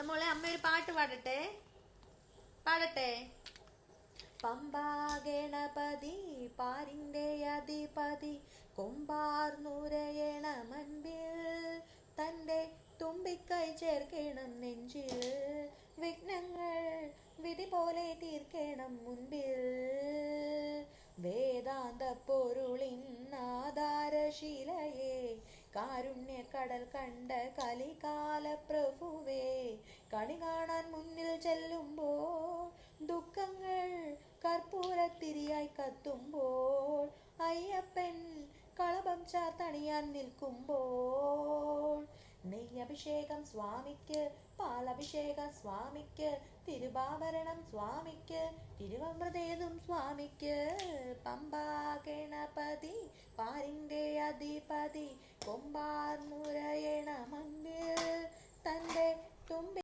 മോളെ അമ്മ ഒരു പാട്ട് പാടട്ടെ. പമ്പാ ഗണപതി പാരിന്റെ അധിപതി കൊമ്പാർന്നുരയണ മൻപിൽ തന്റെ തുമ്പിക്കൈ ചേർക്കണം നെഞ്ചിൽ. വിഘ്നങ്ങൾ വിധി പോലെ തീർക്കണം മുൻപിൽ. വേദാന്ത പൊരുളിൻ ആധാരശിലയെ കാരുണ്യ കടൽ കണ്ട കലികാല പ്രഭുവേ, കണി കാണാൻ മുന്നിൽ ചെല്ലുമ്പോൾ ദുഃഖങ്ങൾ കർപ്പൂരത്തിരിയായി കത്തുമ്പോൾ, അയ്യപ്പൻ കളഭം ചാർത്തണിയാൻ നിൽക്കുമ്പോൾ, നെയ്യഭിഷേകം സ്വാമിക്ക്, പാലഭിഷേകം സ്വാമിക്ക്, തിരുവാഭരണം സ്വാമിക്ക്, തിരുവമൃതേതും സ്വാമിക്ക്. പമ്പാ ഗണപതി പാരിന്റെ അധിപതി കൊമ്പാർന്നുരയണ മൻപിൽ തന്റെ തുമ്പി